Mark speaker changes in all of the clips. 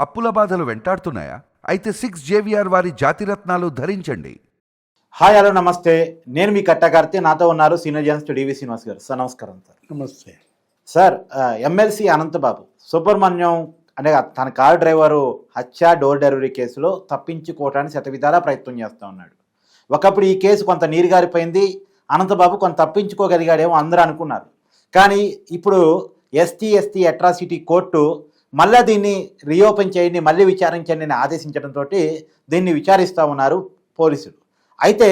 Speaker 1: అప్పుల బాధలు వెంటాడుతున్నాయా? అయితే 6 JVR వారి జాతిరత్నాలు ధరించండి.
Speaker 2: హాయ్ హలో నమస్తే, నేను మీ కట్టకార్తి. నాతో ఉన్నారు సీనియర్ జర్నలిస్ట్ డివి శ్రీనివాస్ గారు. సార్ నమస్కారం. సార్
Speaker 3: నమస్తే
Speaker 2: సార్. ఎమ్మెల్సీ అనంతబాబు సుబ్రహ్మణ్యం అంటే తన కారు డ్రైవరు హత్య డోర్ డెలివరీ కేసులో తప్పించుకోవడానికి శతవిధాలా ప్రయత్నం చేస్తూ ఉన్నాడు. ఒకప్పుడు ఈ కేసు కొంత నీరుగారిపోయింది, అనంతబాబు కొంత తప్పించుకోగలిగాడేమో అందరూ అనుకున్నారు. కానీ ఇప్పుడు ఎస్టీ అట్రాసిటీ కోర్టు మళ్ళీ దీన్ని రీఓపెన్ చేయండి, మళ్ళీ విచారించండి అని ఆదేశించడంతో దీన్ని విచారిస్తూ ఉన్నారు పోలీసులు. అయితే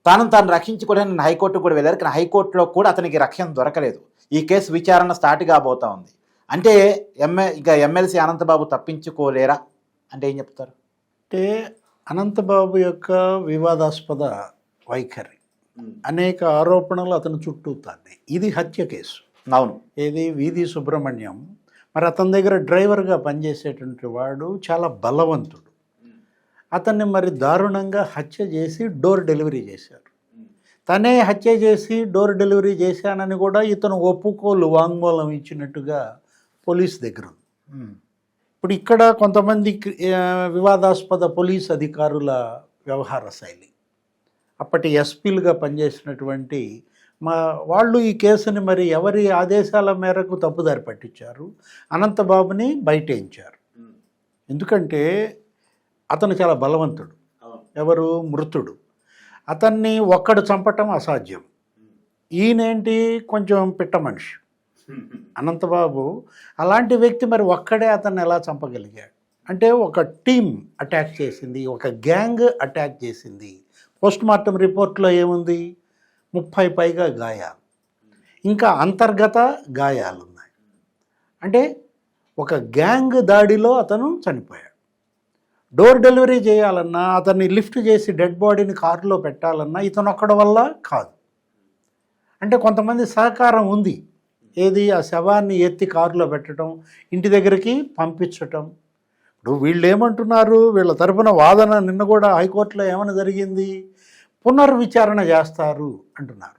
Speaker 2: తాను రక్షించుకోవడానికి హైకోర్టు కూడా వెళ్ళారు, కానీ హైకోర్టులో కూడా అతనికి రక్షణ దొరకలేదు. ఈ కేసు విచారణ స్టార్ట్ కాబోతా ఉంది. అంటే ఎమ్మెల్సీ అనంతబాబు తప్పించుకోలేరా అంటే ఏం చెప్తారు?
Speaker 3: అంటే అనంతబాబు యొక్క వివాదాస్పద వైఖరి, అనేక ఆరోపణలు అతని చుట్టూ తానే. ఇది హత్య కేసు.
Speaker 2: అవును.
Speaker 3: ఏది వీధి సుబ్రహ్మణ్యం, మరి అతని దగ్గర డ్రైవర్గా పనిచేసేటువంటి వాడు చాలా బలవంతుడు. అతన్ని మరి దారుణంగా హత్య చేసి డోర్ డెలివరీ చేశారు. తనే హత్య చేసి డోర్ డెలివరీ చేశానని కూడా ఇతను ఒప్పుకోలు వాంగ్మూలం ఇచ్చినట్టుగా పోలీస్ దగ్గర ఉంది. ఇప్పుడు ఇక్కడ కొంతమంది వివాదాస్పద పోలీస్ అధికారుల వ్యవహార శైలి, అప్పటి ఎస్పీలుగా పనిచేసినటువంటి వాళ్ళు ఈ కేసుని మరి ఎవరి ఆదేశాల మేరకు తప్పుదారి పట్టించారు, అనంతబాబుని బయటేయించారు. ఎందుకంటే అతను చాలా బలవంతుడు, ఎవరు మృతుడు. అతన్ని ఒక్కడు చంపటం అసాధ్యం. ఈయనేంటి కొంచెం పిట్ట మనిషి అనంతబాబు. అలాంటి వ్యక్తి మరి ఒక్కడే అతన్ని ఎలా చంపగలిగాడు? అంటే ఒక టీం అటాక్ చేసింది, ఒక గ్యాంగ్ అటాక్ చేసింది. పోస్ట్ మార్టం రిపోర్ట్లో ఏముంది? 30 పైగా గాయాలు, ఇంకా అంతర్గత గాయాలు ఉన్నాయి. అంటే ఒక గ్యాంగ్ దాడిలో అతను చనిపోయాడు. డోర్ డెలివరీ చేయాలన్నా, అతన్ని లిఫ్ట్ చేసి డెడ్ బాడీని కారులో పెట్టాలన్నా ఇతను ఒక్కడి వల్ల కాదు. అంటే కొంతమంది సహకారం ఉంది. ఏది? ఆ శవాన్ని ఎత్తి కారులో పెట్టడం, ఇంటి దగ్గరికి పంపించటం. ఇప్పుడు వీళ్ళు ఏమంటున్నారు, వీళ్ళ తరపున వాదన నిన్న కూడా హైకోర్టులో ఏమైనా జరిగింది, పునర్విచారణ చేస్తారు అంటున్నారు.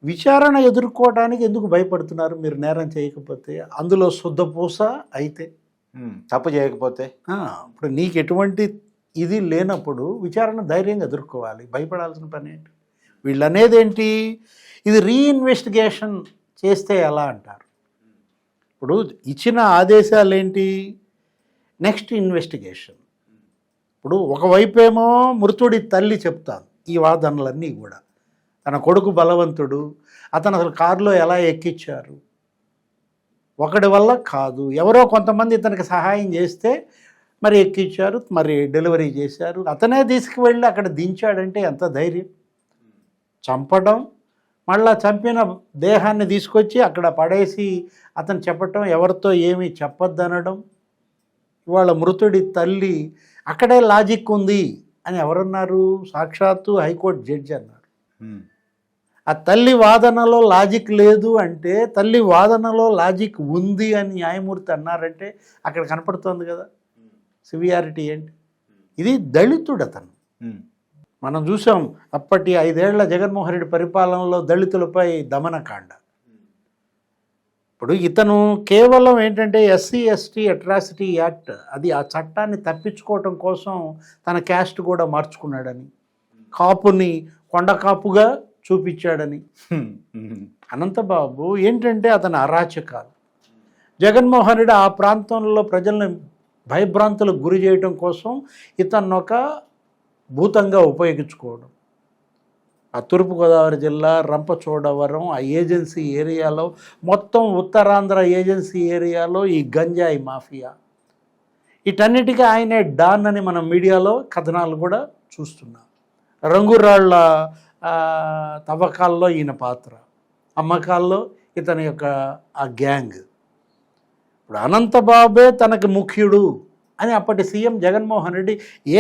Speaker 3: విచారణ ఎదుర్కోవడానికి ఎందుకు భయపడుతున్నారు? మీరు నేరం చేయకపోతే, అందులో శుద్ధపూస అయితే,
Speaker 2: తప్పు చేయకపోతే.
Speaker 3: ఇప్పుడు నీకు ఎటువంటి ఇది లేనప్పుడు విచారణ ధైర్యంగా ఎదుర్కోవాలి, భయపడాల్సిన పని ఏంటి? వీళ్ళు అనేది ఏంటి, ఇది రీఇన్వెస్టిగేషన్ చేస్తే ఎలా అంటారు. ఇప్పుడు ఇచ్చిన ఆదేశాలు ఏంటి? Next investigation. ఇప్పుడు ఒకవైపేమో మృతుడి తల్లి చెప్తాను ఈ వాదనలన్నీ కూడా. తన కొడుకు బలవంతుడు, అతను అసలు కారులో ఎలా ఎక్కించారు, ఒకడి వల్ల కాదు, ఎవరో కొంతమంది ఇతనికి సహాయం చేస్తే మరి ఎక్కించారు, మరి డెలివరీ చేశారు, అతనే తీసుకువెళ్ళి అక్కడ దించాడంటే ఎంత ధైర్యం? చంపడం, మళ్ళా చంపిన దేహాన్ని తీసుకొచ్చి అక్కడ పడేసి అతను చెప్పటం, ఎవరితో ఏమీ చెప్పొద్దనడం. ఇవాళ మృతుడి తల్లి అక్కడే లాజిక్ ఉంది అని ఎవరన్నారు? సాక్షాత్తు హైకోర్టు జడ్జి అన్నారు. ఆ తల్లి వాదనలో లాజిక్ లేదు అంటే, తల్లి వాదనలో లాజిక్ ఉంది అని న్యాయమూర్తి అన్నారంటే అక్కడ కనపడుతోంది కదా సివియారిటీ ఏంటి. ఇది దళితుడు అతను. మనం చూసాం అప్పటి 5 ఏళ్ల జగన్మోహన్ రెడ్డి పరిపాలనలో దళితులపై దమనకాండ. ఇప్పుడు ఇతను కేవలం ఏంటంటే SC/ST అట్రాసిటీ యాక్ట్, అది ఆ చట్టాన్ని తప్పించుకోవటం కోసం తన క్యాస్ట్ కూడా మార్చుకున్నాడని, కాపుని కొండ కాపుగా చూపించాడని. అనంతబాబు ఏంటంటే అతని అరాచకాలు, జగన్మోహన్ రెడ్డి ఆ ప్రాంతంలో ప్రజల్ని భయభ్రాంతులకు గురి చేయడం కోసం ఇతన్ని ఒక భూతంగా ఉపయోగించుకోవడం. ఆ తూర్పుగోదావరి జిల్లా రంపచోడవరం ఆ ఏజెన్సీ ఏరియాలో, మొత్తం ఉత్తరాంధ్ర ఏజెన్సీ ఏరియాలో ఈ గంజాయి మాఫియా, వీటన్నిటికీ ఆయనే డాన్ అని మనం మీడియాలో కథనాలు కూడా చూస్తున్నాం. రంగురాళ్ల తవ్వకాల్లో ఈయన పాత్ర, అమ్మకాల్లో ఇతని యొక్క ఆ గ్యాంగ్. ఇప్పుడు అనంతబాబే తనకు ముఖ్యుడు అని అప్పటి సీఎం జగన్మోహన్ రెడ్డి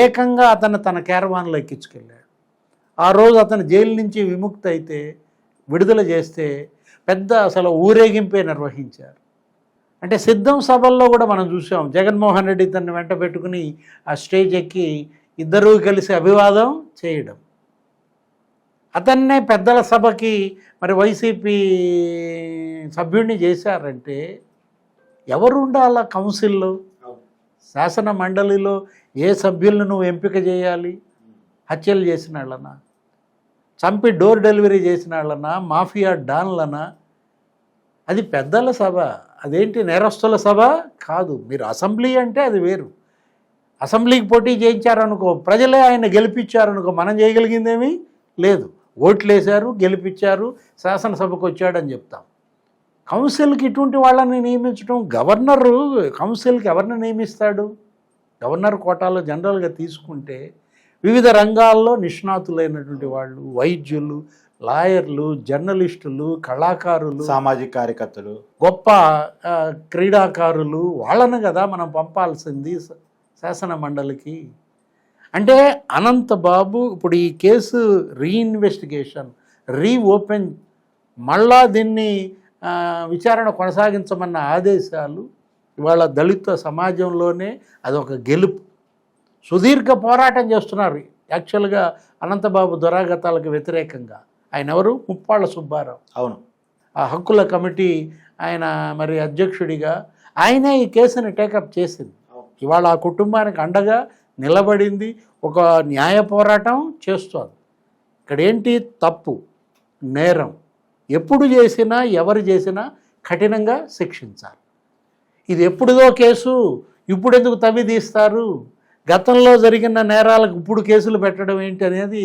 Speaker 3: ఏకంగా అతను తన క్యారవాన్లో ఎక్కించుకెళ్ళాడు. ఆ రోజు అతను జైలు నుంచి విముక్తి అయితే, విడుదల చేస్తే పెద్ద అసలు ఊరేగింపే నిర్వహించారు. అంటే సిద్ధం సభల్లో కూడా మనం చూసాం, జగన్మోహన్ రెడ్డి తనని వెంట పెట్టుకుని ఆ స్టేజ్ ఎక్కి ఇద్దరూ కలిసి అభివాదం చేయడం. అతన్నే పెద్దల సభకి మరి వైసీపీ సభ్యుడిని చేశారంటే ఎవరు ఉండాలా కౌన్సిల్లో? శాసన మండలిలో ఏ సభ్యులను నువ్వు ఎంపిక చేయాలి? హత్యలు చేసిన వాళ్ళనా, చంపి డోర్ డెలివరీ చేసిన వాళ్ళనా, మాఫియా డాన్లనా? అది పెద్దల సభ, అదేంటి నేరస్తుల సభ కాదు. మీరు అసెంబ్లీ అంటే అది వేరు. అసెంబ్లీకి పోటీ చేయించారనుకో, ప్రజలే ఆయన గెలిపించారనుకో, మనం చేయగలిగిందేమీ లేదు. ఓట్లు వేశారు, గెలిపించారు, శాసనసభకు వచ్చాడని చెప్తాం. కౌన్సిల్కి ఇటువంటి వాళ్ళని నియమించడం, గవర్నరు కౌన్సిల్కి ఎవరిని నియమిస్తాడు? గవర్నర్ కోటాలో జనరల్గా తీసుకుంటే వివిధ రంగాల్లో నిష్ణాతులైనటువంటి వాళ్ళు, వైద్యులు, లాయర్లు, జర్నలిస్టులు, కళాకారులు,
Speaker 2: సామాజిక కార్యకర్తలు,
Speaker 3: గొప్ప క్రీడాకారులు, వాళ్ళను కదా మనం పంపాల్సింది శాసన మండలికి. అంటే అనంతబాబు ఇప్పుడు ఈ కేసు రీఇన్వెస్టిగేషన్, రీఓపెన్, మళ్ళా దీన్ని విచారణ కొనసాగించమన్న ఆదేశాలు ఇవాళ దళిత సమాజంలోనే అదొక గెలుపు. సుదీర్ఘ పోరాటం చేస్తున్నారు యాక్చువల్గా అనంతబాబు దురాగతాలకు వ్యతిరేకంగా. ఆయన ఎవరు? ముప్పాళ్ళ సుబ్బారావు.
Speaker 2: అవును,
Speaker 3: ఆ హక్కుల కమిటీ ఆయన మరి అధ్యక్షుడిగా ఆయనే ఈ కేసుని టేకప్ చేసింది. ఇవాళ ఆ కుటుంబానికి అండగా నిలబడింది, ఒక న్యాయ పోరాటం చేస్తోంది. ఇక్కడ ఏంటి తప్పు, నేరం ఎప్పుడు చేసినా ఎవరు చేసినా కఠినంగా శిక్షించాలి. ఇది ఎప్పుడుదో కేసు, ఇప్పుడు ఎందుకు తవ్వి తీస్తారు? గతంలో జరిగిన నేరాలకు ఇప్పుడు కేసులు పెట్టడం ఏంటి అనేది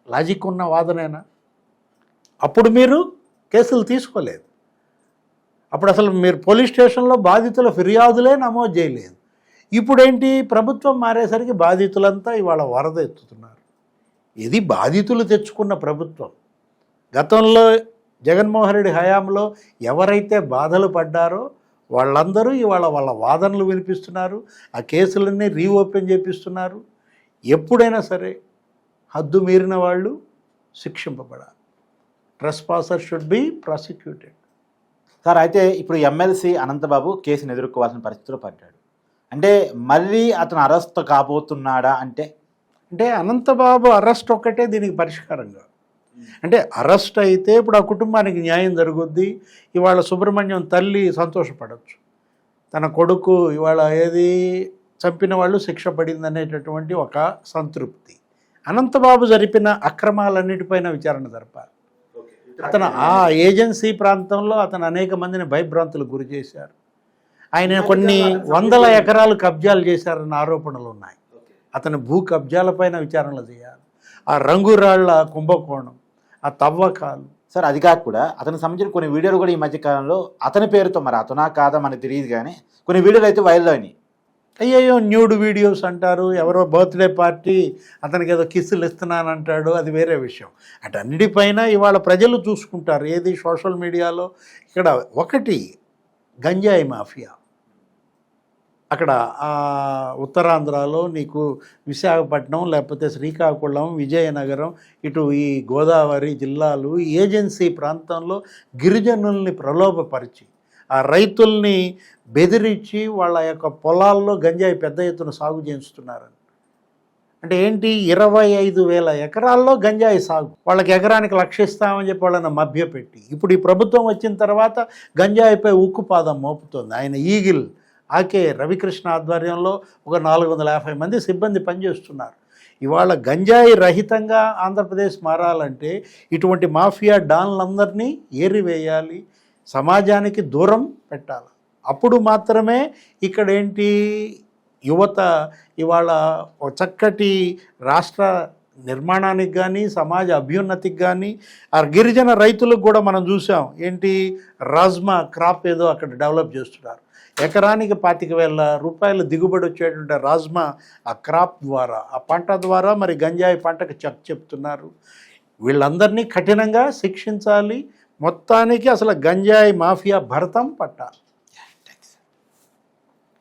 Speaker 3: లాజిక్ ఉన్న వాదనేనా? అప్పుడు మీరు కేసులు తీసుకోలేదు, అప్పుడు అసలు మీరు పోలీస్ స్టేషన్లో బాధితుల ఫిర్యాదులే నమోదు చేయలేదు. ఇప్పుడేంటి, ప్రభుత్వం మారేసరికి బాధితులంతా ఇవాళ వరద ఎత్తుతున్నారు. ఇది బాధితులు తెచ్చుకున్న ప్రభుత్వం. గతంలో జగన్మోహన్ రెడ్డి హయాంలో ఎవరైతే బాధలు పడ్డారో వాళ్ళందరూ ఇవాళ వాళ్ళ వాదనలు వినిపిస్తున్నారు, ఆ కేసులన్నీ రీఓపెన్ చేపిస్తున్నారు. ఎప్పుడైనా సరే హద్దు మీరిన వాళ్ళు శిక్షింపబడాలి. ట్రెస్పాసర్ షుడ్ బి ప్రాసిక్యూటెడ్.
Speaker 2: సార్ అయితే ఇప్పుడు ఎమ్మెల్సీ అనంతబాబు కేసును ఎదుర్కోవాల్సిన పరిస్థితిలో పడ్డాడు. అంటే మళ్ళీ అతను అరెస్ట్ కాబోతున్నాడా?
Speaker 3: అంటే అనంతబాబు అరెస్ట్ ఒక్కటే దీనికి పరిష్కారంగా. అంటే అరెస్ట్ అయితే ఇప్పుడు ఆ కుటుంబానికి న్యాయం జరుగుద్ది. ఇవాళ సుబ్రహ్మణ్యం తల్లి సంతోషపడవచ్చు, తన కొడుకు ఇవాళ ఏది చంపిన వాళ్ళు శిక్ష పడింది అనేటటువంటి ఒక సంతృప్తి. అనంతబాబు జరిపిన అక్రమాలన్నిటిపైన విచారణ జరపాలి. అతను ఆ ఏజెన్సీ ప్రాంతంలో అతను అనేక మందిని భయభ్రాంతులకు గురి చేశారు. ఆయన కొన్ని వందల ఎకరాలు కబ్జాలు చేశారన్న ఆరోపణలు ఉన్నాయి. అతని భూ కబ్జాలపైన విచారణలు చేయాలి. ఆ రంగురాళ్ల కుంభకోణం, ఆ తవ్వకాలు.
Speaker 2: సార్ అది కాక కూడా అతనికి సంబంధించిన కొన్ని వీడియోలు కూడా ఈ మధ్యకాలంలో అతని పేరుతో, మరి అతనా కాదా మనకు తెలియదు కానీ కొన్ని వీడియోలు అయితే వైరల్ అయినాయి.
Speaker 3: అయ్యో న్యూడ్ వీడియోస్ అంటారు, ఎవరో బర్త్డే పార్టీ అతనికి ఏదో కిస్సులు ఇస్తున్నానంటాడు, అది వేరే విషయం. అటన్నిటిపైన ఇవాళ ప్రజలు చూసుకుంటారు. ఏది సోషల్ మీడియాలో. ఇక్కడ ఒకటి గంజాయి మాఫియా. అక్కడ ఉత్తరాంధ్రలో నీకు విశాఖపట్నం, లేకపోతే శ్రీకాకుళం, విజయనగరం, ఇటు ఈ గోదావరి జిల్లాలు, ఏజెన్సీ ప్రాంతంలో గిరిజనుల్ని ప్రలోభపరిచి ఆ రైతుల్ని బెదిరించి వాళ్ళ యొక్క పొలాల్లో గంజాయి పెద్ద ఎత్తున సాగు చేస్తున్నారని. అంటే ఏంటి, 25,000 ఎకరాల్లో గంజాయి సాగు. వాళ్ళకి ఎకరానికి లక్షిస్తామని చెప్పి వాళ్ళని మభ్యపెట్టి ఇప్పుడు ఈ ప్రభుత్వం వచ్చిన తర్వాత గంజాయిపై ఉక్కుపాదం మోపుతోంది. ఆయన ఈగిల్ ఆకే రవికృష్ణ ఆధ్వర్యంలో ఒక 450 మంది సిబ్బంది పనిచేస్తున్నారు. ఇవాళ గంజాయి రహితంగా ఆంధ్రప్రదేశ్ మారాలంటే ఇటువంటి మాఫియా డాన్లందరినీ ఏరివేయాలి, సమాజానికి దూరం పెట్టాలి. అప్పుడు మాత్రమే ఇక్కడేంటి యువత ఇవాళ ఒక చక్కటి రాష్ట్ర నిర్మాణానికి కానీ సమాజ అభ్యున్నతికి కానీ, ఆ గిరిజన రైతులకు కూడా మనం చూసాం ఏంటి, రాజ్మా క్రాప్ ఏదో అక్కడ డెవలప్ చేస్తున్నారు. ఎకరానికి 25,000 రూపాయలు దిగుబడి వచ్చేటువంటి రాజ్మా ఆ క్రాప్ ద్వారా, ఆ పంట ద్వారా మరి గంజాయి పంటకు చెప్తున్నారు. వీళ్ళందరినీ కఠినంగా శిక్షించాలి. మొత్తానికి అసలు గంజాయి మాఫియా భరతం పట్టాలి.